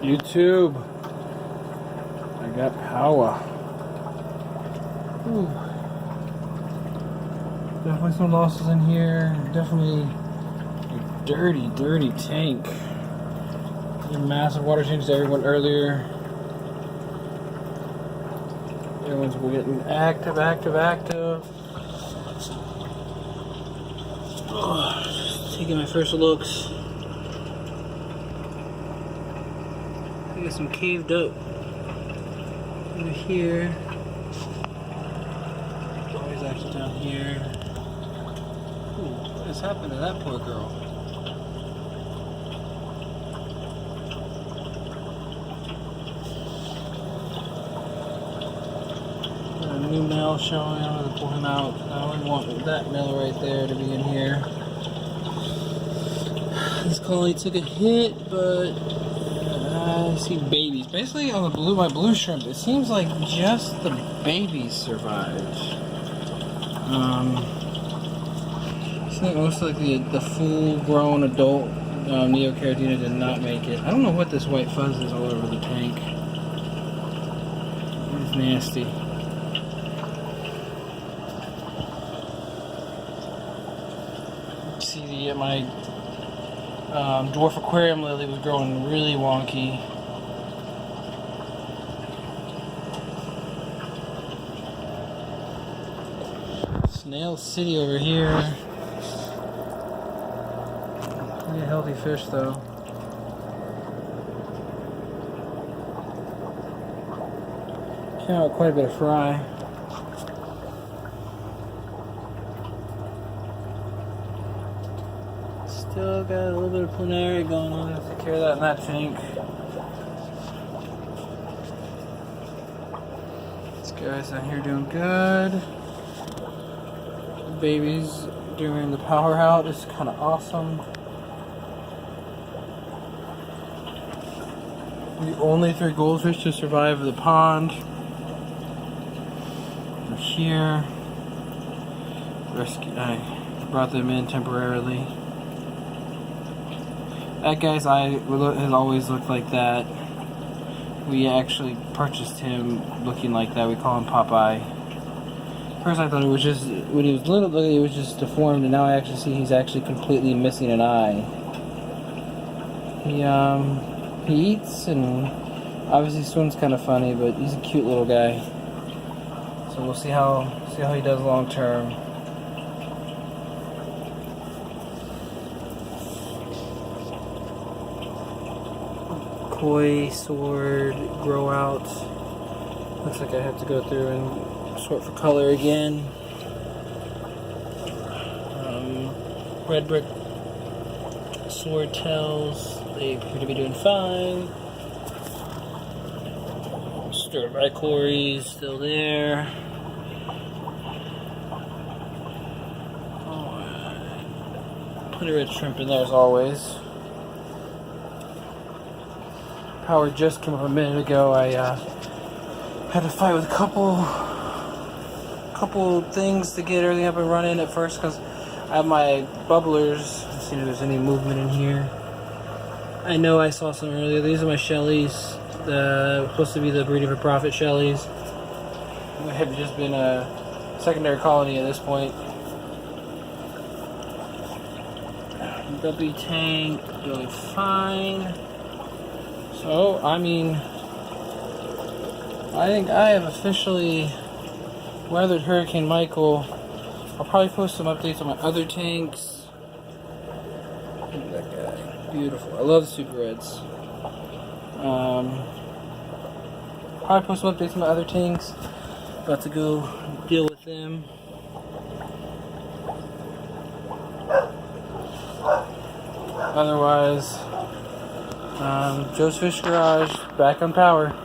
YouTube, I got power. Ooh. Definitely some losses in here. Definitely a dirty tank. A massive water change to everyone earlier. Everyone's getting active. Taking my first looks. I got some caved up over here. Always actually down here. Ooh, what has happened to that poor girl? Got a new male showing. I'm gonna pull him out. I only want that male right there to be in here. This colony took a hit, but I see babies. Basically, on the my blue shrimp, it seems like just the babies survived. It's not most likely the full-grown adult Neocaridina did not make it. I don't know what this white fuzz is all over the tank. It's nasty. See, my dwarf aquarium lily was growing really wonky. Snail City over here. Pretty healthy fish though. Came out quite a bit of fry. Still got a little bit of planaria going on. I'll take care of that in that tank. This guy's out here doing good. The baby's doing the power out. It's kind of awesome. The only 3 goldfish to survive the pond are here. I brought them in temporarily. That guy's eye has always looked like that. We actually purchased him looking like that. We call him Popeye. First I thought it was just, when he was little, it was just deformed, and now I actually see he's actually completely missing an eye. He eats, and obviously swims kind of funny, but he's a cute little guy. So we'll see how he does long term. Koi sword grow out. Looks like I have to go through and sort for color again. Red brick sword tails, they appear to be doing fine. Stirred bicories still there. Plenty of red shrimp in there as always. Power just came up a minute ago. I had to fight with a couple things to get everything up and running at first because I have my bubblers. Let's see if there's any movement in here. I know I saw some earlier. These are my Shelleys. Supposed to be the breeding for profit Shelleys. It had just been a secondary colony at this point. W tank doing fine. So, I mean, I think I have officially weathered Hurricane Michael. I'll probably post some updates on my other tanks. Look at that guy. Beautiful. I love the Super Reds. Probably post some updates on my other tanks. About to go deal with them. Otherwise, Joe's Fish Garage back on power.